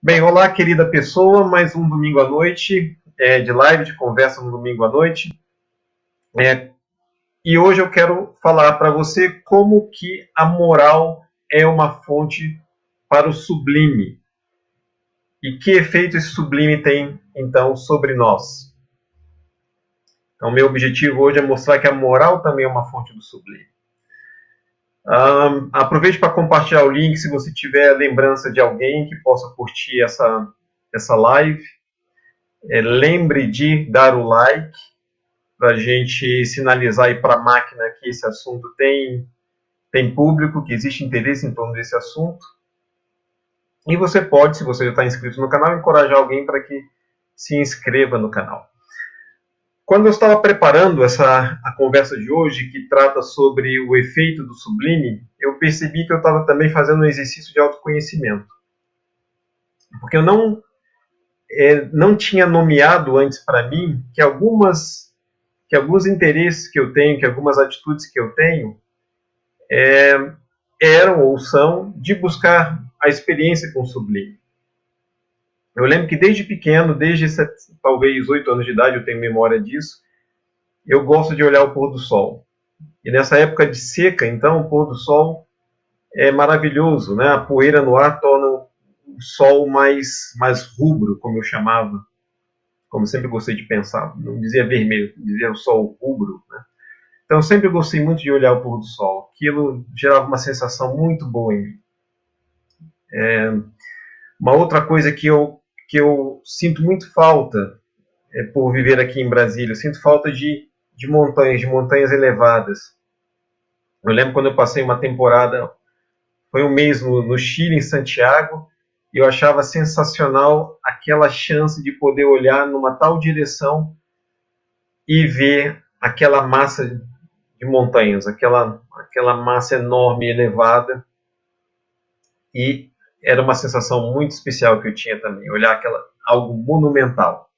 Bem, olá, querida pessoa, mais um domingo à noite, de live, de conversa no domingo à noite. E hoje eu quero falar para você como que a moral é uma fonte para o sublime. E que efeito esse sublime tem, então, sobre nós. Então, meu objetivo hoje é mostrar que a moral também é uma fonte do sublime. Aproveite para compartilhar o link se você tiver lembrança de alguém que possa curtir essa live. Lembre de dar o like para a gente sinalizar aí para a máquina que esse assunto tem público, que existe interesse em torno desse assunto. E você pode, se você já está inscrito no canal, encorajar alguém para que se inscreva no canal. Quando eu estava preparando a conversa de hoje, que trata sobre o efeito do sublime, eu percebi que eu estava também fazendo um exercício de autoconhecimento. Porque eu não tinha nomeado antes para mim que alguns interesses que eu tenho, que algumas atitudes que eu tenho, eram ou são de buscar a experiência com o sublime. Eu lembro que desde pequeno, desde talvez 8 anos de idade, eu tenho memória disso, eu gosto de olhar o pôr do sol. E nessa época de seca, então, o pôr do sol é maravilhoso, né? A poeira no ar torna o sol mais rubro, como eu chamava, como sempre gostei de pensar. Não dizia vermelho, dizia o sol rubro, né? Então, eu sempre gostei muito de olhar o pôr do sol. Aquilo gerava uma sensação muito boa em mim. Uma outra coisa que eu sinto muito falta por viver aqui em Brasília, eu sinto falta de montanhas elevadas. Eu lembro quando eu passei uma temporada, foi um mês no Chile, em Santiago, e eu achava sensacional aquela chance de poder olhar numa tal direção e ver aquela massa de montanhas, aquela massa enorme, elevada, e era uma sensação muito especial que eu tinha também, olhar algo monumental.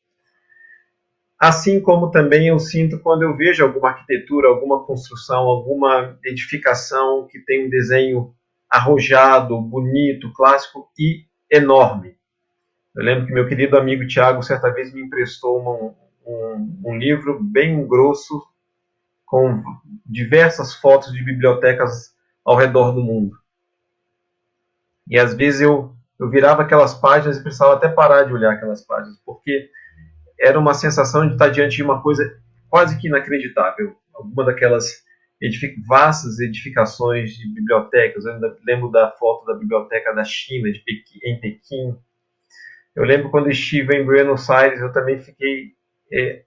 Assim como também eu sinto quando eu vejo alguma arquitetura, alguma construção, alguma edificação que tem um desenho arrojado, bonito, clássico e enorme. Eu lembro que meu querido amigo Tiago certa vez me emprestou um livro bem grosso com diversas fotos de bibliotecas ao redor do mundo. E às vezes eu virava aquelas páginas e precisava até parar de olhar aquelas páginas, porque era uma sensação de estar diante de uma coisa quase que inacreditável. Alguma daquelas vastas edificações de bibliotecas. Eu ainda lembro da foto da biblioteca da China, em Pequim. Eu lembro quando estive em Buenos Aires, eu também fiquei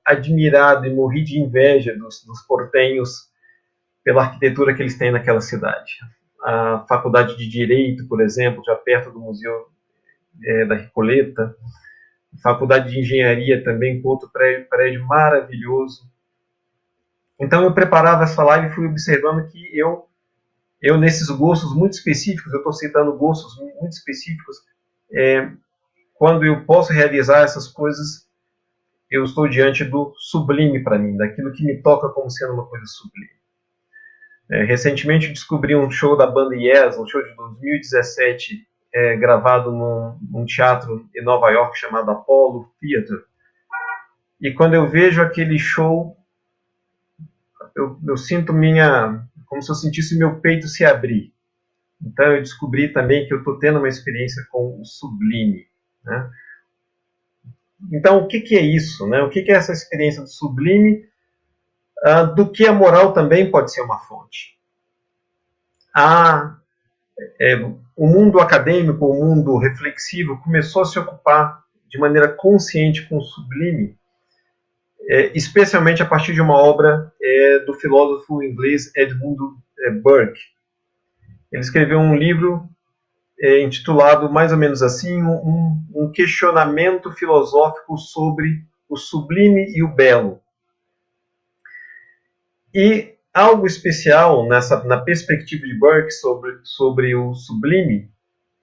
admirado e morri de inveja dos portenhos pela arquitetura que eles têm naquela cidade. A Faculdade de Direito, por exemplo, já perto do Museu da Recoleta. Faculdade de Engenharia também, com outro prédio maravilhoso. Então eu preparava essa live e fui observando que eu nesses gostos muito específicos, eu estou citando gostos muito específicos, quando eu posso realizar essas coisas, eu estou diante do sublime para mim, daquilo que me toca como sendo uma coisa sublime. Recentemente eu descobri um show da banda Yes, um show de 2017, gravado num teatro em Nova York chamado Apollo Theater. E quando eu vejo aquele show, eu sinto como se eu sentisse meu peito se abrir. Então eu descobri também que eu estou tendo uma experiência com o sublime, né? Então o que é isso, né? O que é essa experiência do sublime? Do que a moral também pode ser uma fonte. O mundo acadêmico, o mundo reflexivo, começou a se ocupar de maneira consciente com o sublime, especialmente a partir de uma obra do filósofo inglês Edmund Burke. Ele escreveu um livro intitulado mais ou menos assim, um questionamento filosófico sobre o sublime e o belo. E algo especial na perspectiva de Burke sobre o sublime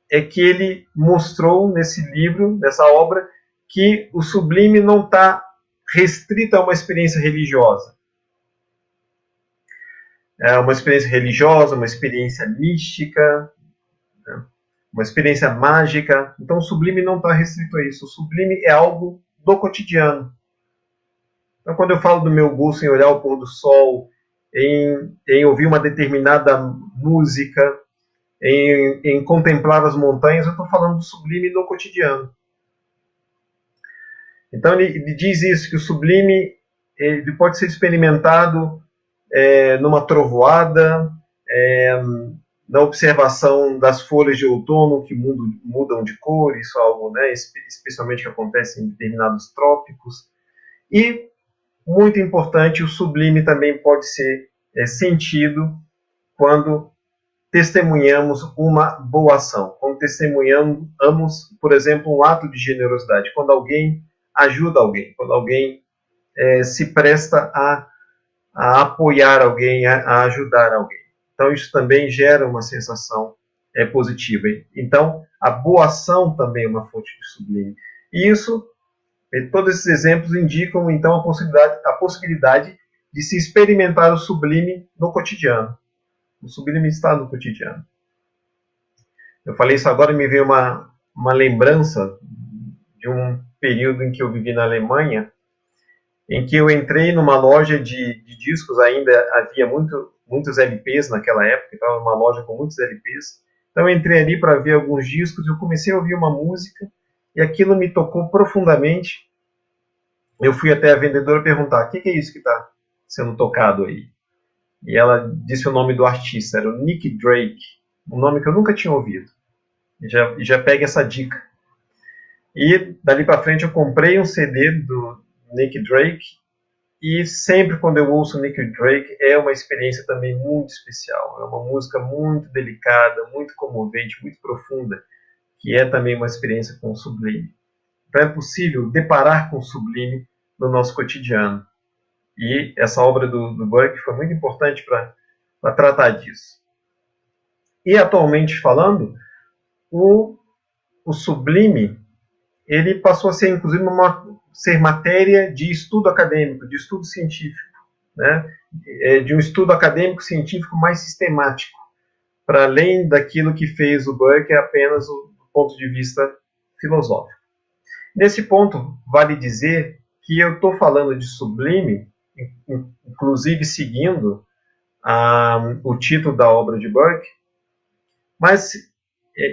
é que ele mostrou nesse livro, nessa obra, que o sublime não está restrito a uma experiência religiosa. É uma experiência religiosa, uma experiência mística, né? uma experiência mágica. Então o sublime não está restrito a isso. O sublime é algo do cotidiano. Então quando eu falo do meu gosto em olhar o pôr do sol, em ouvir uma determinada música, em contemplar as montanhas, eu estou falando do sublime do cotidiano. Então ele diz isso, que o sublime ele pode ser experimentado numa trovoada, na observação das folhas de outono que mudam de cor, isso é algo, né, especialmente que acontece em determinados trópicos. E, muito importante, o sublime também pode ser sentido quando testemunhamos uma boa ação, quando testemunhamos, por exemplo, um ato de generosidade, quando alguém ajuda alguém, quando alguém se presta a apoiar alguém, a ajudar alguém. Então, isso também gera uma sensação positiva. Então, a boa ação também é uma fonte de sublime. E isso, todos esses exemplos indicam, então, a possibilidade de se experimentar o sublime no cotidiano. O sublime está no cotidiano. Eu falei isso agora e me veio uma lembrança de um período em que eu vivi na Alemanha, em que eu entrei numa loja de discos, ainda havia muitos LPs naquela época, então era uma loja com muitos LPs. Então eu entrei ali para ver alguns discos, eu comecei a ouvir uma música e aquilo me tocou profundamente. Eu fui até a vendedora perguntar: o que é isso que está sendo tocado aí? E ela disse o nome do artista, era o Nick Drake, um nome que eu nunca tinha ouvido. E já pega essa dica. E dali para frente eu comprei um CD do Nick Drake, e sempre quando eu ouço Nick Drake é uma experiência também muito especial. É uma música muito delicada, muito comovente, muito profunda, que é também uma experiência com o sublime. Então é possível deparar com o sublime no nosso cotidiano. E essa obra do Burke foi muito importante para tratar disso. E atualmente falando, o sublime ele passou a ser inclusive ser matéria de estudo acadêmico, de estudo científico, né? De um estudo acadêmico científico mais sistemático, para além daquilo que fez o Burke apenas o ponto de vista filosófico. Nesse ponto, vale dizer que eu estou falando de sublime, inclusive seguindo o título da obra de Burke, mas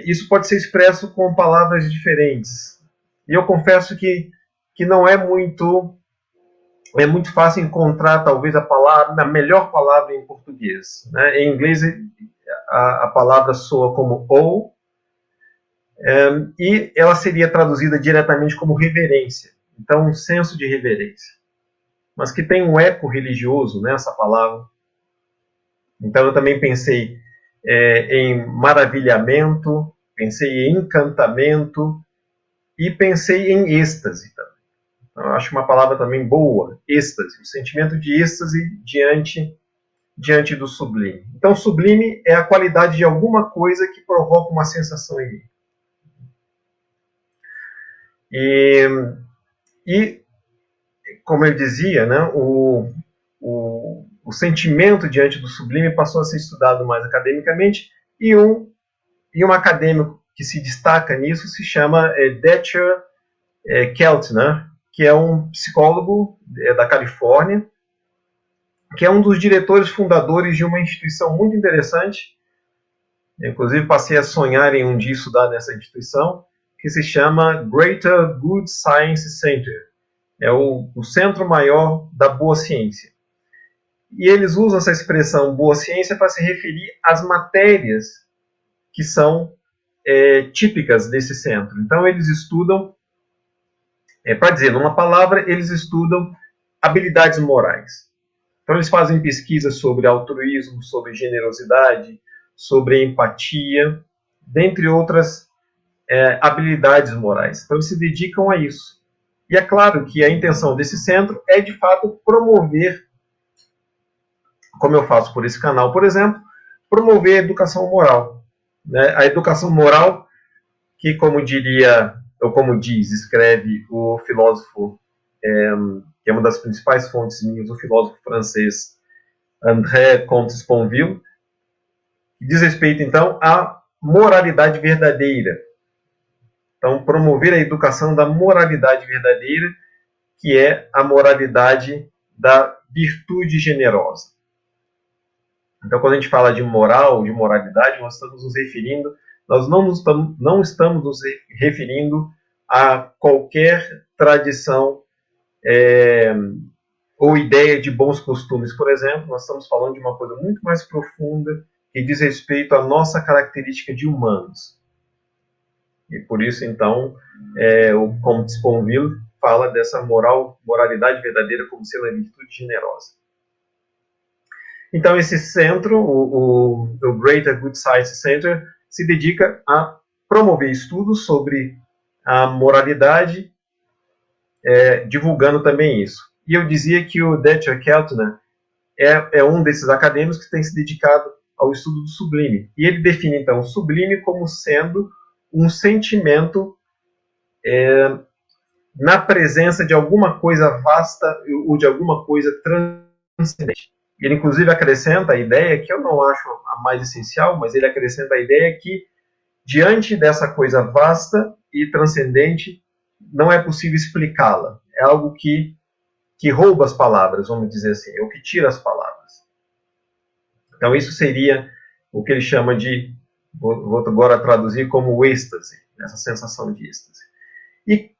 isso pode ser expresso com palavras diferentes. E eu confesso que não é muito fácil encontrar talvez a melhor palavra em português, né? Em inglês a palavra soa como ou, e ela seria traduzida diretamente como reverência. Então, um senso de reverência. Mas que tem um eco religioso nessa palavra. Então, eu também pensei em maravilhamento, pensei em encantamento e pensei em êxtase também. Então, eu acho uma palavra também boa, êxtase, o sentimento de êxtase diante do sublime. Então, sublime é a qualidade de alguma coisa que provoca uma sensação em mim. E como eu dizia, né, o sentimento diante do sublime passou a ser estudado mais academicamente, e um acadêmico que se destaca nisso se chama Dashiell Keltner, que é um psicólogo da Califórnia, que é um dos diretores fundadores de uma instituição muito interessante. Inclusive passei a sonhar em um dia estudar nessa instituição, que se chama Greater Good Science Center. É o centro maior da boa ciência. E eles usam essa expressão boa ciência para se referir às matérias que são típicas desse centro. Então eles estudam, para dizer numa palavra, eles estudam habilidades morais. Então eles fazem pesquisas sobre altruísmo, sobre generosidade, sobre empatia, dentre outras habilidades morais. Então eles se dedicam a isso. E é claro que a intenção desse centro é, de fato, promover, como eu faço por esse canal, por exemplo, promover a educação moral. Né? A educação moral que, como diria, ou como escreve o filósofo, que é uma das principais fontes minhas, o filósofo francês André Comte Sponville, que diz respeito, então, a moralidade verdadeira. Então, promover a educação da moralidade verdadeira, que é a moralidade da virtude generosa. Então, quando a gente fala de moral, de moralidade, nós estamos nos referindo, nós não estamos nos referindo a qualquer tradição ou ideia de bons costumes, por exemplo. Nós estamos falando de uma coisa muito mais profunda que diz respeito à nossa característica de humanos. E por isso, então, o Comte Sponville fala dessa moralidade verdadeira como sendo a virtude generosa. Então, esse centro, o Greater Good Science Center, se dedica a promover estudos sobre a moralidade, divulgando também isso. E eu dizia que o Detcher Keltner é um desses acadêmicos que tem se dedicado ao estudo do sublime. E ele define, então, o sublime como sendo um sentimento na presença de alguma coisa vasta ou de alguma coisa transcendente. Ele, inclusive, acrescenta a ideia, que eu não acho a mais essencial, mas ele acrescenta a ideia que, diante dessa coisa vasta e transcendente, não é possível explicá-la. É algo que rouba as palavras, vamos dizer assim, é o que tira as palavras. Então, isso seria o que ele chama de, vou agora traduzir como êxtase, essa sensação de êxtase. E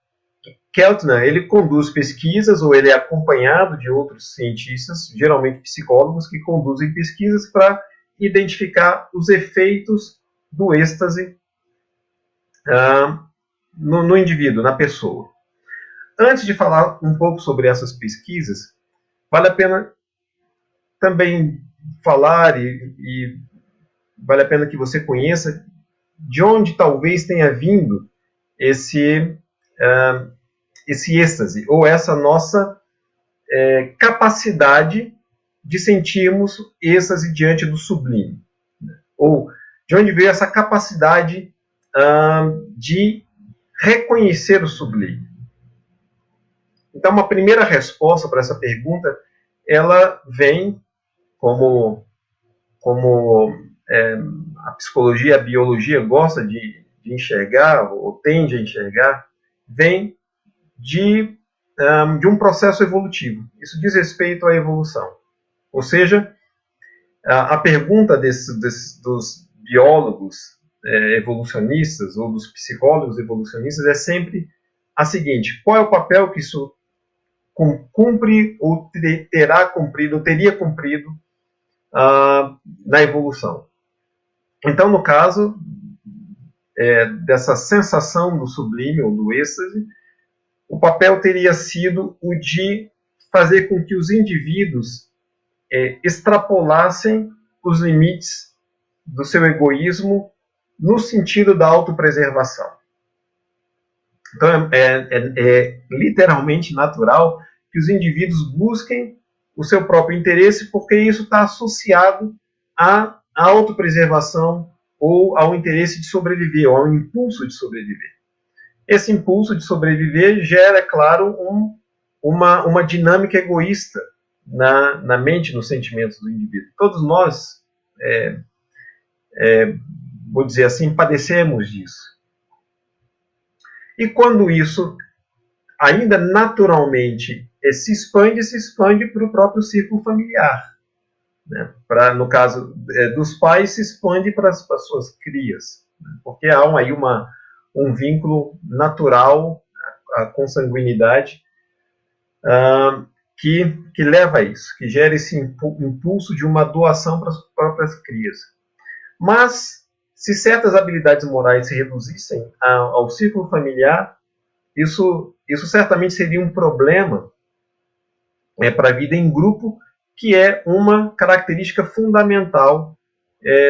Keltner, ele conduz pesquisas, ou ele é acompanhado de outros cientistas, geralmente psicólogos, que conduzem pesquisas para identificar os efeitos do êxtase no indivíduo, na pessoa. Antes de falar um pouco sobre essas pesquisas, vale a pena também falar e vale a pena que você conheça de onde talvez tenha vindo esse êxtase, ou essa nossa capacidade de sentirmos êxtase diante do sublime. Ou de onde veio essa capacidade de reconhecer o sublime. Então, uma primeira resposta para essa pergunta, ela vem como a psicologia, a biologia gosta de enxergar, ou tende a enxergar, vem de um processo evolutivo. Isso diz respeito à evolução. Ou seja, a pergunta dos biólogos evolucionistas ou dos psicólogos evolucionistas é sempre a seguinte: qual é o papel que isso cumpre ou teria cumprido na evolução? Então, no caso dessa sensação do sublime ou do êxtase, o papel teria sido o de fazer com que os indivíduos extrapolassem os limites do seu egoísmo no sentido da autopreservação. Então, é literalmente natural que os indivíduos busquem o seu próprio interesse, porque isso está associado à autopreservação ou ao interesse de sobreviver, ou ao impulso de sobreviver. Esse impulso de sobreviver gera, é claro, uma dinâmica egoísta na mente, nos sentimentos do indivíduo. Todos nós, vou dizer assim, padecemos disso. E quando isso ainda naturalmente se expande para o próprio círculo familiar. Né? No caso dos pais, se expande para as suas crias, né? Porque há aí um vínculo natural, a consanguinidade, que leva a isso, que gera esse impulso de uma doação para as próprias crias. Mas, se certas habilidades morais se reduzissem ao círculo familiar, isso certamente seria um problema para a vida em grupo, que é uma característica fundamental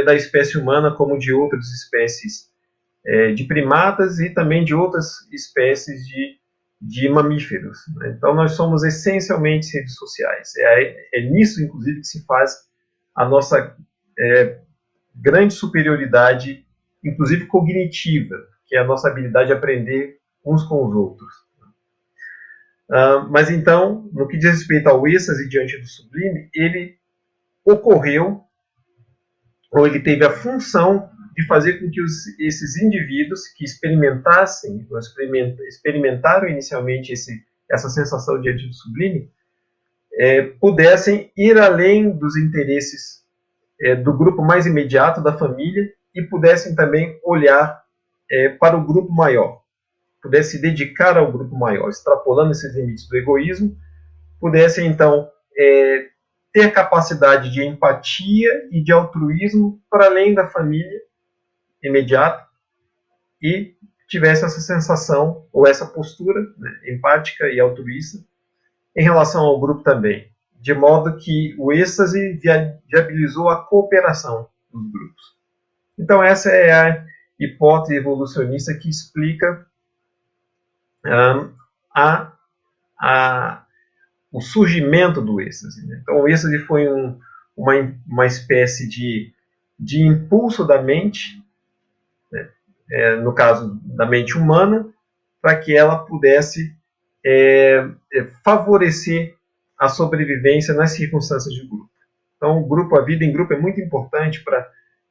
da espécie humana, como de outras espécies de primatas e também de outras espécies de mamíferos. Né? Então, nós somos essencialmente seres sociais. É nisso, inclusive, que se faz a nossa grande superioridade, inclusive cognitiva, que é a nossa habilidade de aprender uns com os outros. Mas então, no que diz respeito ao êxtase diante do sublime, ele ocorreu, ou ele teve a função de fazer com que esses indivíduos que experimentaram inicialmente essa sensação diante do sublime, pudessem ir além dos interesses do grupo mais imediato, da família, e pudessem também olhar para o grupo maior, pudessem se dedicar ao grupo maior, extrapolando esses limites do egoísmo, pudessem então ter a capacidade de empatia e de altruísmo para além da família imediata e tivesse essa sensação ou essa postura, né, empática e altruísta em relação ao grupo também, de modo que o êxtase viabilizou a cooperação dos grupos. Então essa é a hipótese evolucionista que explica o surgimento do êxtase. Né? Então o êxtase foi uma espécie de impulso da mente, né? No caso da mente humana, para que ela pudesse favorecer a sobrevivência nas circunstâncias de grupo. Então a vida em grupo é muito importante para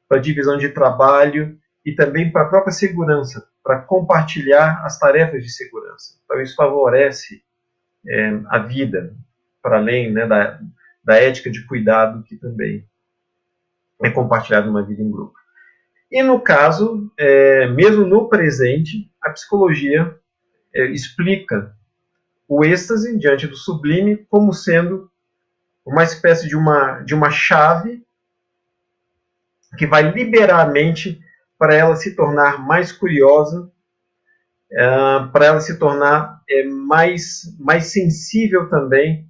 a divisão de trabalho e também para a própria segurança, para compartilhar as tarefas de segurança. Então isso favorece a vida, para além, né, da ética de cuidado que também é compartilhada numa vida em grupo. E no caso, mesmo no presente, a psicologia explica o êxtase diante do sublime como sendo uma espécie de uma chave que vai liberar a mente para ela se tornar mais curiosa, para ela se tornar mais sensível também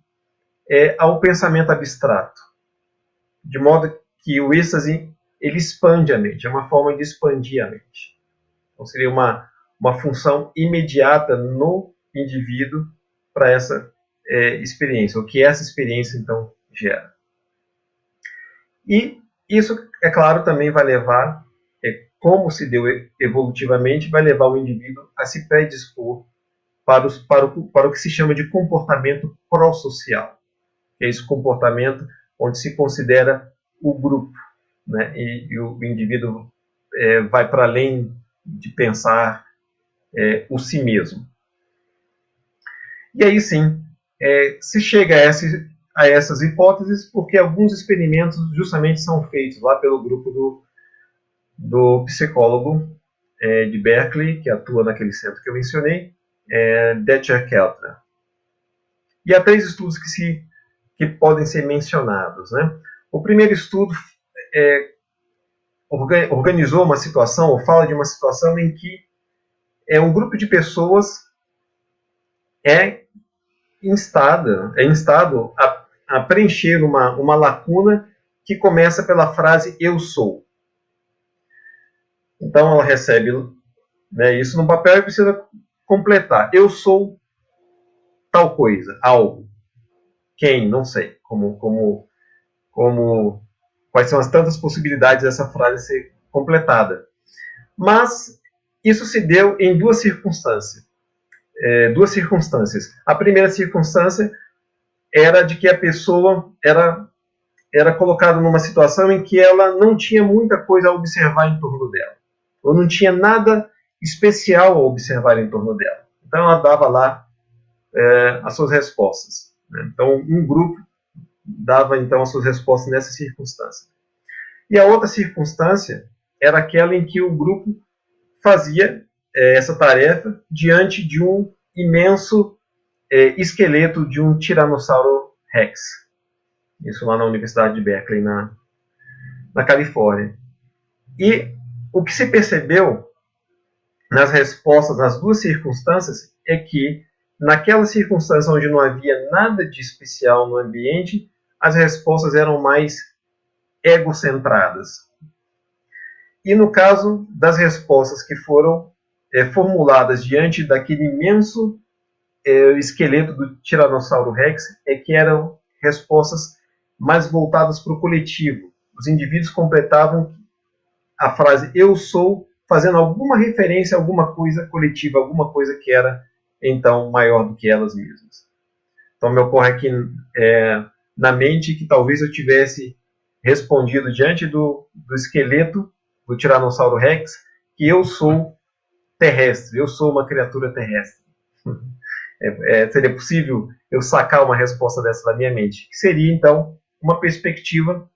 ao pensamento abstrato. De modo que o êxtase ele expande a mente, é uma forma de expandir a mente. Então seria uma função imediata no indivíduo para essa experiência, o que essa experiência então gera. E isso, é claro, também vai levar, como se deu evolutivamente, vai levar o indivíduo a se predispor para o que se chama de comportamento pró-social, que é esse comportamento onde se considera o grupo, né? E o indivíduo vai para além de pensar o si mesmo. E aí sim, se chega a essas hipóteses porque alguns experimentos justamente são feitos lá pelo grupo do psicólogo de Berkeley, que atua naquele centro que eu mencionei, Detcher Keltner. E há 3 estudos que podem ser mencionados. Né? O primeiro estudo organizou uma situação, ou fala de uma situação em que um grupo de pessoas instado a preencher uma lacuna que começa pela frase eu sou. Então ela recebe, né, isso no papel e precisa completar. Eu sou tal coisa, algo. Quem? Não sei. Quais são as tantas possibilidades dessa frase ser completada. Mas isso se deu em duas circunstâncias. A primeira circunstância era de que a pessoa era colocada numa situação em que ela não tinha muita coisa a observar em torno dela, ou não tinha nada especial a observar em torno dela. Então ela dava lá as suas respostas. Né? Então um grupo dava então as suas respostas nessa circunstância. E a outra circunstância era aquela em que o grupo fazia essa tarefa diante de um imenso esqueleto de um Tiranossauro Rex. Isso lá na Universidade de Berkeley, na Califórnia. E o que se percebeu nas respostas nas duas circunstâncias é que, naquela circunstância onde não havia nada de especial no ambiente, as respostas eram mais egocentradas. E no caso das respostas que foram formuladas diante daquele imenso esqueleto do Tiranossauro Rex, que eram respostas mais voltadas para o coletivo. Os indivíduos completavam a frase eu sou, fazendo alguma referência a alguma coisa coletiva, alguma coisa que era então maior do que elas mesmas. Então me ocorre aqui na mente que talvez eu tivesse respondido diante do esqueleto do Tiranossauro Rex, que eu sou terrestre, eu sou uma criatura terrestre. Seria possível eu sacar uma resposta dessa da minha mente, que seria, então, uma perspectiva,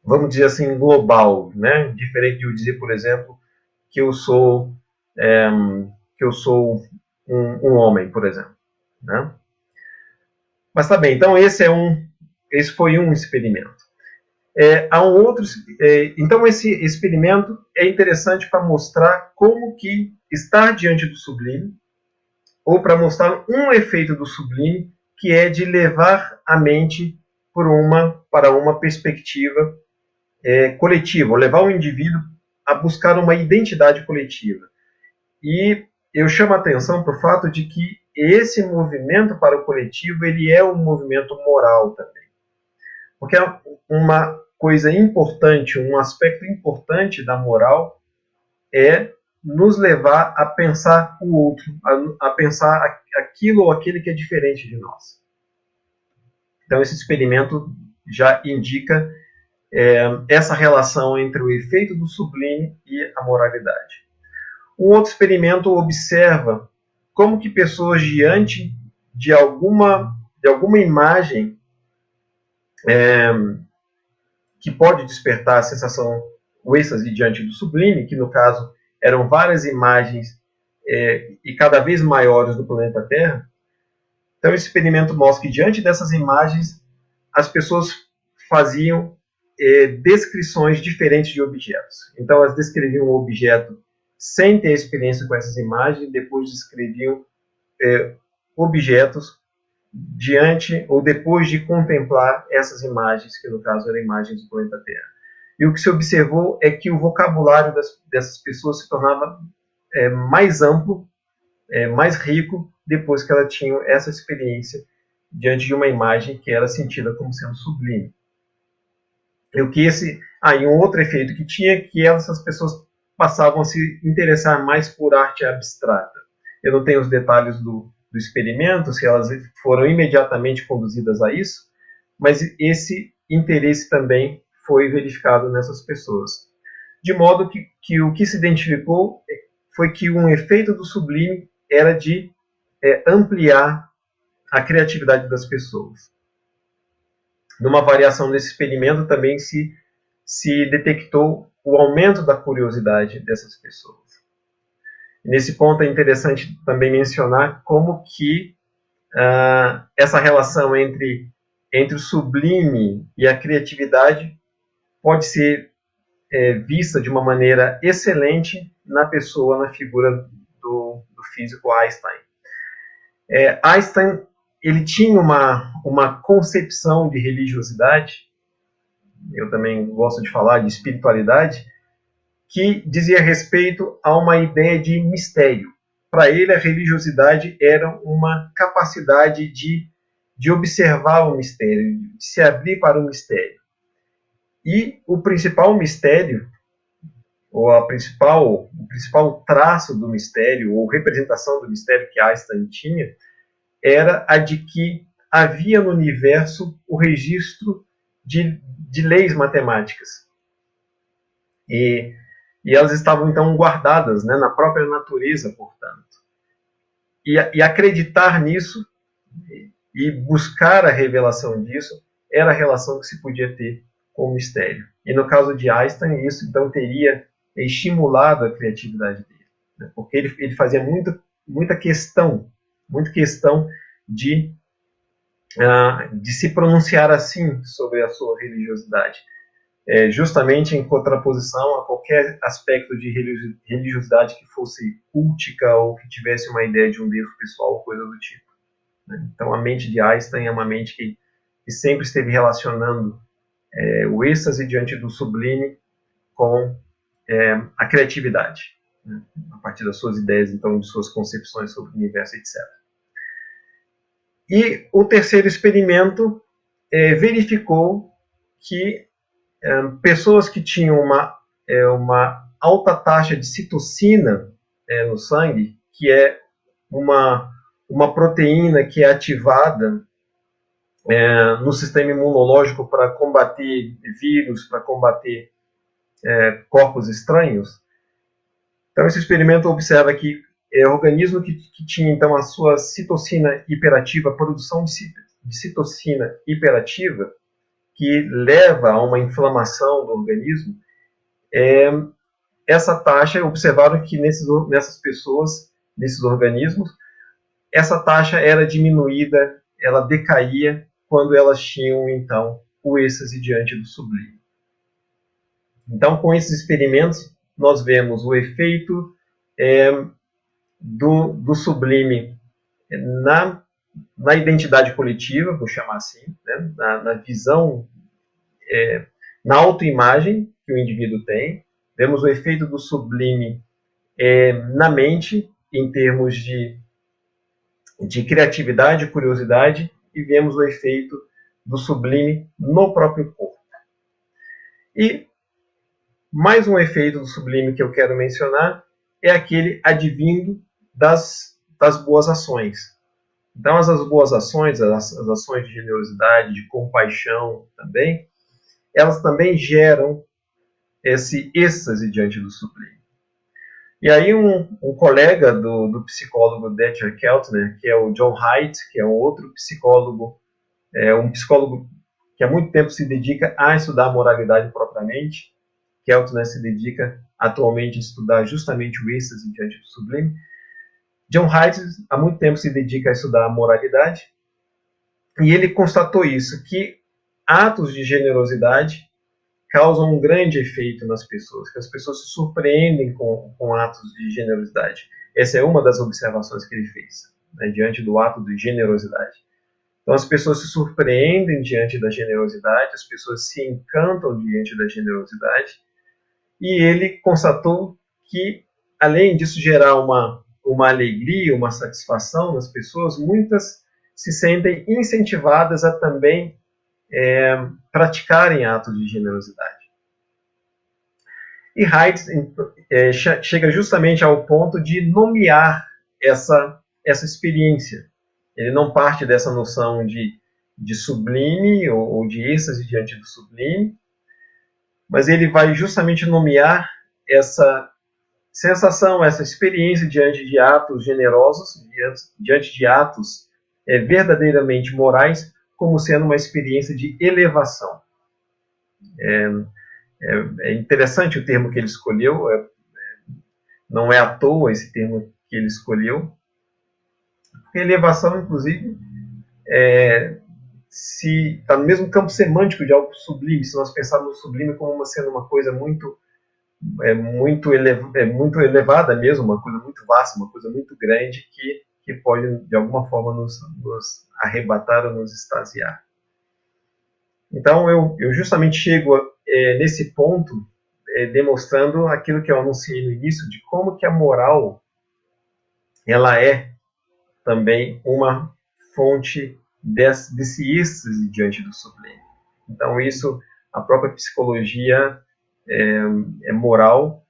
vamos dizer assim, global, né? Diferente de eu dizer, por exemplo, que eu sou, um homem, por exemplo, né? Mas tá bem, então esse foi um experimento. Há um outro, então esse experimento é interessante para mostrar como que estar diante do sublime, ou para mostrar um efeito do sublime, que é de levar a mente para uma perspectiva coletiva, ou levar o indivíduo a buscar uma identidade coletiva. E eu chamo a atenção para o fato de que esse movimento para o coletivo, ele é um movimento moral também. Porque uma coisa importante, um aspecto importante da moral é nos levar a pensar o outro, a pensar aquilo ou aquele que é diferente de nós. Então esse experimento já indica essa relação entre o efeito do sublime e a moralidade. Um outro experimento observa como que pessoas diante de alguma imagem que pode despertar a sensação, o êxtase diante do sublime, que no caso eram várias imagens e cada vez maiores do planeta Terra. Então esse experimento mostra que diante dessas imagens as pessoas faziam descrições diferentes de objetos. Então elas descreviam um objeto sem ter experiência com essas imagens, depois descreviam objetos diante ou depois de contemplar essas imagens, que no caso eram imagens do planeta Terra. E o que se observou é que o vocabulário dessas pessoas se tornava mais amplo, mais rico, depois que elas tinham essa experiência diante de uma imagem que era sentida como sendo sublime. E um outro efeito que tinha, que essas pessoas passavam a se interessar mais por arte abstrata. Eu não tenho os detalhes do experimento, se elas foram imediatamente conduzidas a isso, mas esse interesse também foi verificado nessas pessoas. De modo que o que se identificou foi que um efeito do sublime era de ampliar a criatividade das pessoas. Numa variação desse experimento também se detectou o aumento da curiosidade dessas pessoas. Nesse ponto é interessante também mencionar como que essa relação entre o sublime e a criatividade pode ser vista de uma maneira excelente na figura do físico Einstein. Einstein ele tinha uma concepção de religiosidade, eu também gosto de falar de espiritualidade, que dizia respeito a uma ideia de mistério. Para ele, a religiosidade era uma capacidade de observar o mistério, de se abrir para o mistério. E o principal mistério, ou o principal traço do mistério, ou representação do mistério que Einstein tinha, era a de que havia no universo o registro de leis matemáticas. E elas estavam, então, guardadas, né, na própria natureza, portanto. E acreditar nisso e buscar a revelação disso era a relação que se podia ter com o mistério. E no caso de Einstein, isso, então, teria estimulado a criatividade dele, né, porque ele fazia muita questão de se pronunciar assim sobre a sua religiosidade. Justamente em contraposição a qualquer aspecto de religiosidade que fosse cultica ou que tivesse uma ideia de um Deus pessoal ou coisa do tipo. Então a mente de Einstein é uma mente que sempre esteve relacionando o êxtase diante do sublime com a criatividade, né, a partir das suas ideias, então, de suas concepções sobre o universo, etc. E o terceiro experimento verificou que pessoas que tinham uma alta taxa de citocina no sangue, que é uma proteína que é ativada no sistema imunológico para combater vírus, para combater corpos estranhos. Então, esse experimento observa que organismo que tinha, então, a sua citocina hiperativa, a produção de citocina hiperativa, que leva a uma inflamação do organismo, essa taxa, observaram que nessas pessoas, nesses organismos, essa taxa era diminuída, ela decaía quando elas tinham, então, o êxtase diante do sublime. Então, com esses experimentos, nós vemos o efeito do sublime na identidade coletiva, vou chamar assim, né? na visão, na autoimagem que o indivíduo tem. Vemos o efeito do sublime na mente, em termos de criatividade, curiosidade, e vemos o efeito do sublime no próprio corpo. E mais um efeito do sublime que eu quero mencionar é aquele advindo das boas ações. Então, as boas ações, as ações de generosidade, de compaixão também, elas também geram esse êxtase diante do sublime. E aí um colega do psicólogo Dieter Keltner, que é o John Haidt, que é um outro psicólogo, um psicólogo que há muito tempo se dedica a estudar a moralidade propriamente. Keltner se dedica atualmente a estudar justamente o êxtase diante do sublime. John Haidt há muito tempo se dedica a estudar a moralidade, e ele constatou isso, que atos de generosidade causam um grande efeito nas pessoas, que as pessoas se surpreendem com atos de generosidade. Essa é uma das observações que ele fez, né, diante do ato de generosidade. Então, as pessoas se surpreendem diante da generosidade, as pessoas se encantam diante da generosidade, e ele constatou que, além disso gerar uma alegria, uma satisfação nas pessoas, muitas se sentem incentivadas a também praticarem atos de generosidade. E Haidt chega justamente ao ponto de nomear essa experiência. Ele não parte dessa noção de sublime ou de êxtase diante do sublime, mas ele vai justamente nomear essa sensação, essa experiência diante de atos generosos, diante de atos verdadeiramente morais, como sendo uma experiência de elevação. É interessante o termo que ele escolheu, não é à toa esse termo que ele escolheu, porque elevação, inclusive, se está no mesmo campo semântico de algo sublime, se nós pensarmos no sublime como sendo uma coisa muito elevada mesmo, uma coisa muito vasta, uma coisa muito grande que pode, de alguma forma, nos arrebatar ou nos extasiar. Então, eu justamente chego nesse ponto demonstrando aquilo que eu anunciei no início, de como que a moral ela é também uma fonte desse êxtase diante do sublime. Então, isso, a própria psicologia moral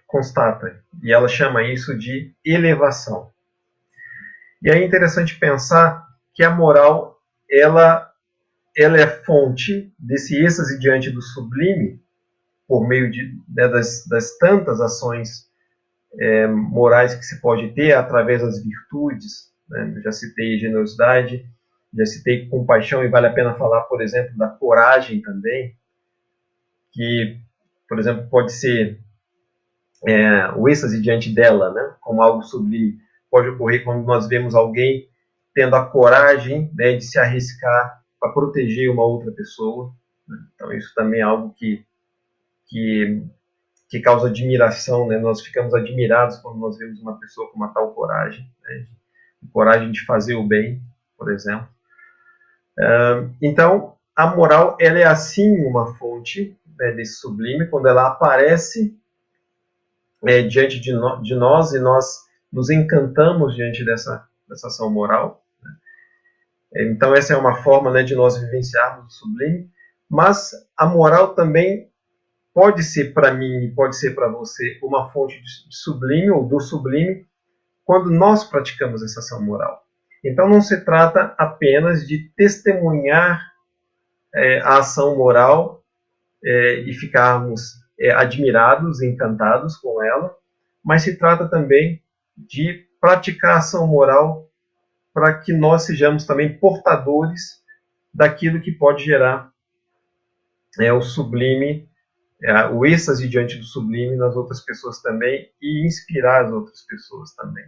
constata, e ela chama isso de elevação. E é interessante pensar que a moral ela é fonte desse êxtase diante do sublime por meio das tantas ações morais que se pode ter através das virtudes, né? Eu já citei generosidade, já citei compaixão, e vale a pena falar, por exemplo, da coragem também, que, por exemplo, pode ser o êxtase diante dela, né? Como algo sublime. Pode ocorrer quando nós vemos alguém tendo a coragem, né, de se arriscar para proteger uma outra pessoa, né? Então isso também é algo que causa admiração, né? Nós ficamos admirados quando nós vemos uma pessoa com uma tal coragem, né? Coragem de fazer o bem, por exemplo. Então, a moral ela é assim uma fonte, né, desse sublime, quando ela aparece diante de nós, e nós nos encantamos diante dessa ação moral. Né? Então, essa é uma forma, né, de nós vivenciarmos o sublime, mas a moral também pode ser para mim e pode ser para você uma fonte de sublime ou do sublime quando nós praticamos essa ação moral. Então não se trata apenas de testemunhar a ação moral e ficarmos admirados, encantados com ela, mas se trata também de praticar ação moral para que nós sejamos também portadores daquilo que pode gerar o sublime, o êxtase diante do sublime nas outras pessoas também e inspirar as outras pessoas também.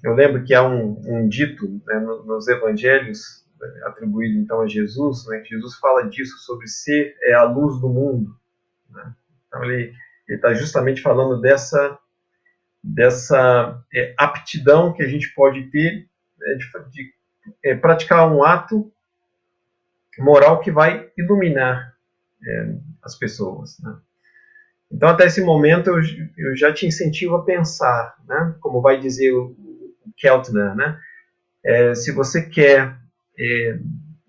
Eu lembro que há um dito, né, nos evangelhos, atribuído então a Jesus, né, que Jesus fala disso, sobre ser a luz do mundo. Né? Então ele está justamente falando dessa aptidão que a gente pode ter, né, de praticar um ato moral que vai iluminar as pessoas. Né? Então, até esse momento, eu já te incentivo a pensar, né? Como vai dizer o Keltner, né? Se você quer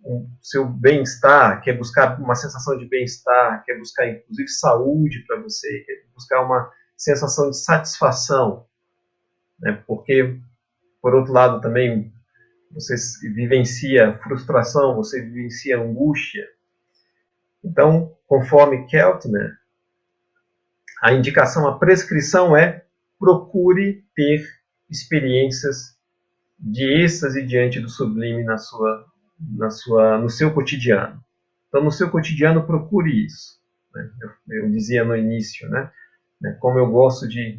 o seu bem-estar, quer buscar uma sensação de bem-estar, quer buscar, inclusive, saúde para você, quer buscar uma sensação de satisfação, né? Porque, por outro lado, também, você vivencia frustração, você vivencia angústia. Então, conforme Keltner, a indicação, a prescrição procure ter experiências de êxtase diante do sublime no seu cotidiano. Então, no seu cotidiano, procure isso. Né? Eu dizia no início, né? Como eu gosto de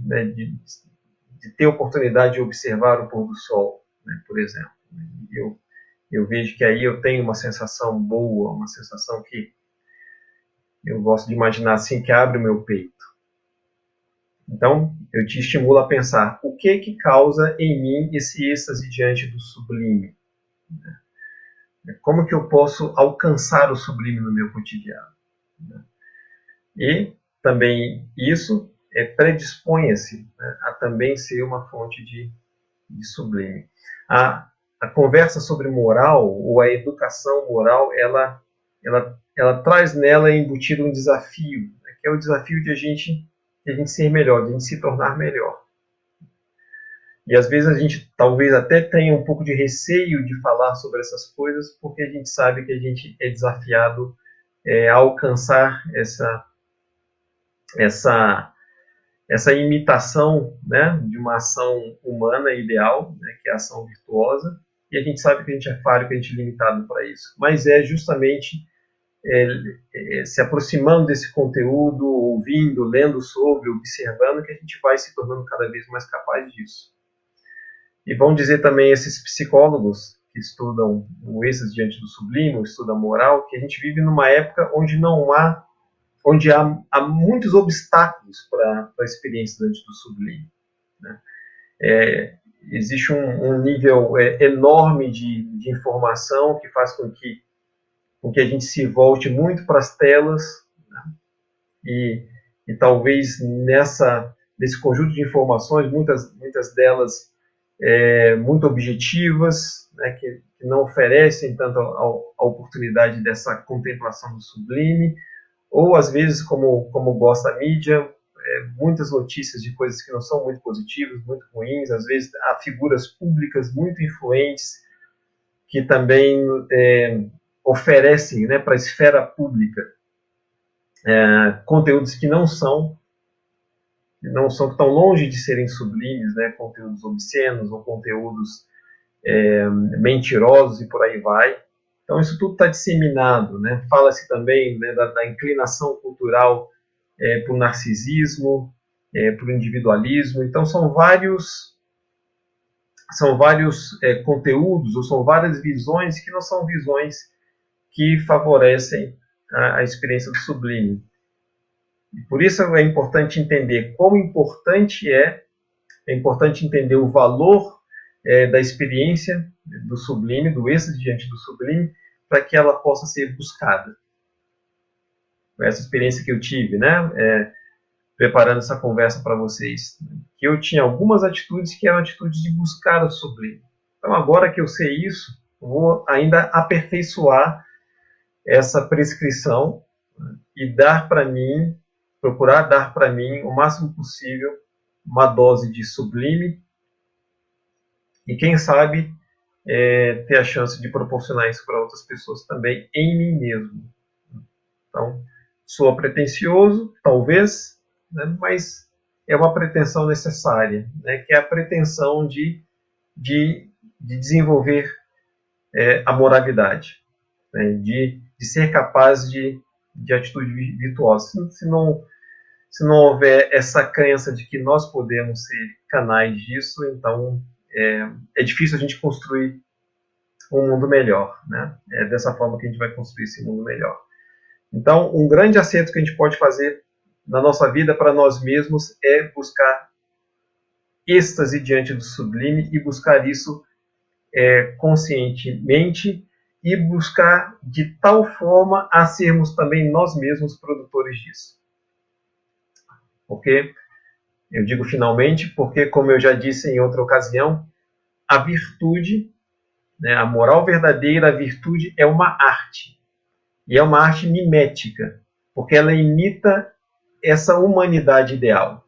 ter oportunidade de observar o pôr do sol, né? Por exemplo. Eu vejo que aí eu tenho uma sensação boa, uma sensação que eu gosto de imaginar assim, que abre o meu peito. Então, eu te estimulo a pensar o que causa em mim esse êxtase diante do sublime. Como que eu posso alcançar o sublime no meu cotidiano? E também isso predisponha-se, né, a também ser uma fonte de sublime. A conversa sobre moral, ou a educação moral, ela traz nela embutido um desafio, né, que é o desafio de a gente ser melhor, de a gente se tornar melhor. E às vezes a gente talvez até tenha um pouco de receio de falar sobre essas coisas, porque a gente sabe que a gente é desafiado a alcançar essa imitação, né, de uma ação humana ideal, né, que é a ação virtuosa, e a gente sabe que a gente é falho, que a gente é limitado para isso. Mas é justamente se aproximando desse conteúdo, ouvindo, lendo sobre, observando, que a gente vai se tornando cada vez mais capaz disso. E vão dizer também esses psicólogos que estudam o êxtase diante do sublime, estudam a moral, que a gente vive numa época onde há muitos obstáculos para a experiência diante do sublime. Né? Existe um nível enorme de informação que faz com que a gente se volte muito para as telas, né? E talvez nesse conjunto de informações, muitas delas muito objetivas, né, que não oferecem tanto a oportunidade dessa contemplação do sublime, ou às vezes, como gosta a mídia, muitas notícias de coisas que não são muito positivas, muito ruins, às vezes há figuras públicas muito influentes que também oferecem, né, para a esfera pública conteúdos que estão longe de serem sublimes, né, conteúdos obscenos ou conteúdos mentirosos e por aí vai. Então isso tudo está disseminado, né? Fala-se também, né, da inclinação cultural para o narcisismo, para o individualismo. Então são vários conteúdos, ou são várias visões que não são visões que favorecem a experiência do sublime. E por isso é importante entender quão importante é importante entender o valor da experiência do sublime, do êxtase diante do sublime, para que ela possa ser buscada. Essa experiência que eu tive, né, preparando essa conversa para vocês, que eu tinha algumas atitudes que eram atitudes de buscar o sublime. Então, agora que eu sei isso, eu vou ainda aperfeiçoar essa prescrição, né, e procurar dar para mim o máximo possível uma dose de sublime e, quem sabe, ter a chance de proporcionar isso para outras pessoas também, em mim mesmo. Então, soa pretensioso, talvez, né, mas é uma pretensão necessária, né, que é a pretensão de desenvolver a moralidade, né, de ser capaz de atitude virtuosa. Se não houver essa crença de que nós podemos ser canais disso, então é difícil a gente construir um mundo melhor, né? É dessa forma que a gente vai construir esse mundo melhor. Então, um grande acerto que a gente pode fazer na nossa vida para nós mesmos é buscar êxtase diante do sublime e buscar isso conscientemente e buscar de tal forma a sermos também nós mesmos produtores disso. Porque, eu digo finalmente, porque, como eu já disse em outra ocasião, a virtude, né, a moral verdadeira, a virtude é uma arte. E é uma arte mimética, porque ela imita essa humanidade ideal.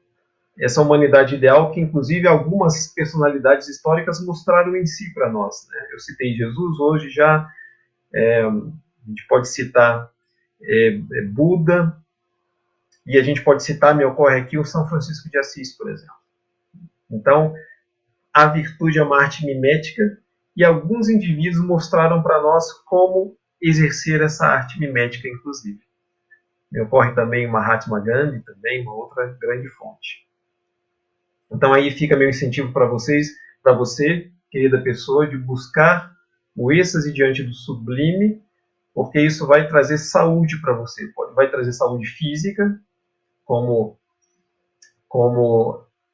Essa humanidade ideal que, inclusive, algumas personalidades históricas mostraram em si para nós. Né? Eu citei Jesus, hoje já a gente pode citar Buda, e a gente pode citar, me ocorre aqui, o São Francisco de Assis, por exemplo. Então, a virtude é uma arte mimética, e alguns indivíduos mostraram para nós como exercer essa arte mimética, inclusive. Me ocorre também o Mahatma Gandhi, também uma outra grande fonte. Então aí fica meu incentivo para vocês, para você, querida pessoa, de buscar o êxtase diante do sublime, porque isso vai trazer saúde para você. Vai trazer saúde física, como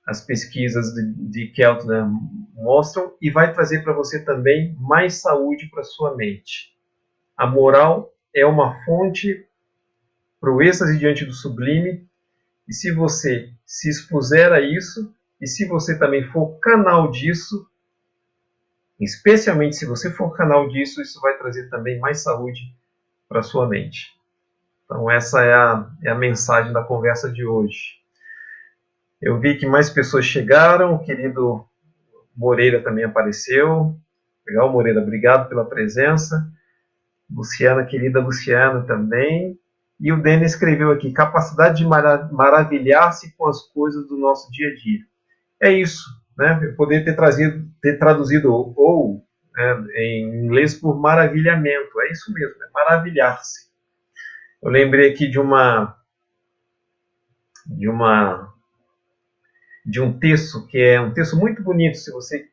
as pesquisas de Keltner mostram, e vai trazer para você também mais saúde para sua mente. A moral é uma fonte para o êxtase diante do sublime, e se você se expuser a isso, e se você também for canal disso, especialmente se você for canal disso, isso vai trazer também mais saúde para a sua mente. Então essa é a mensagem da conversa de hoje. Eu vi que mais pessoas chegaram, o querido Moreira também apareceu. Legal, Moreira, obrigado pela presença. Luciana, querida Luciana também. E o Denis escreveu aqui, capacidade de maravilhar-se com as coisas do nosso dia a dia. É isso, né? Eu poderia ter traduzido ou em inglês por maravilhamento. É isso mesmo, é maravilhar-se. Eu lembrei aqui de um texto que é um texto muito bonito, se você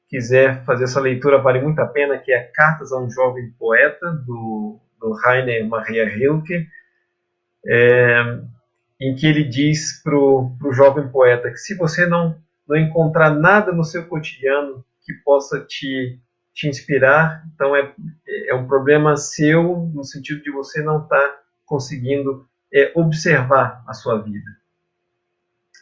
quiser fazer essa leitura, vale muito a pena, que é Cartas a um Jovem Poeta, do Rainer Maria Rilke, em que ele diz para o jovem poeta que se você não encontrar nada no seu cotidiano que possa te inspirar, então é um problema seu, no sentido de você não estar conseguindo observar a sua vida.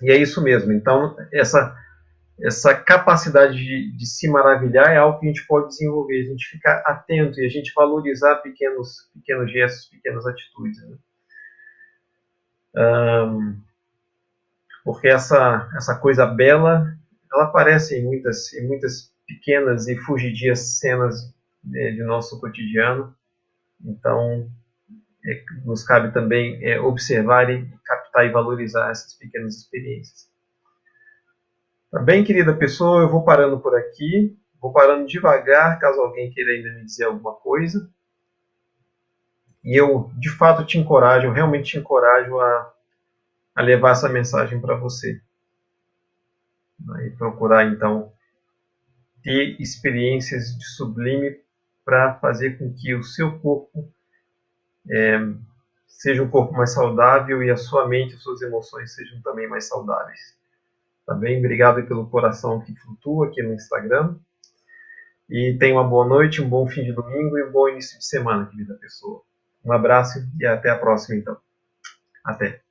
E é isso mesmo. Então, essa capacidade de se maravilhar é algo que a gente pode desenvolver, a gente ficar atento e a gente valorizar pequenos gestos, pequenas atitudes. Né? Porque essa coisa bela, ela aparece em muitas pequenas e fugidias cenas de nosso cotidiano. Então, nos cabe também observar e captar e valorizar essas pequenas experiências. Tá bem, querida pessoa? Eu vou parando por aqui. Vou parando devagar, caso alguém queira ainda me dizer alguma coisa. E eu, de fato, eu realmente te encorajo a levar essa mensagem para você. E procurar, então, ter experiências de sublime para fazer com que o seu corpo seja um corpo mais saudável e a sua mente, as suas emoções sejam também mais saudáveis. Tá bem? Obrigado pelo coração que flutua aqui no Instagram. E tenha uma boa noite, um bom fim de domingo e um bom início de semana, querida pessoa. Um abraço e até a próxima, então. Até.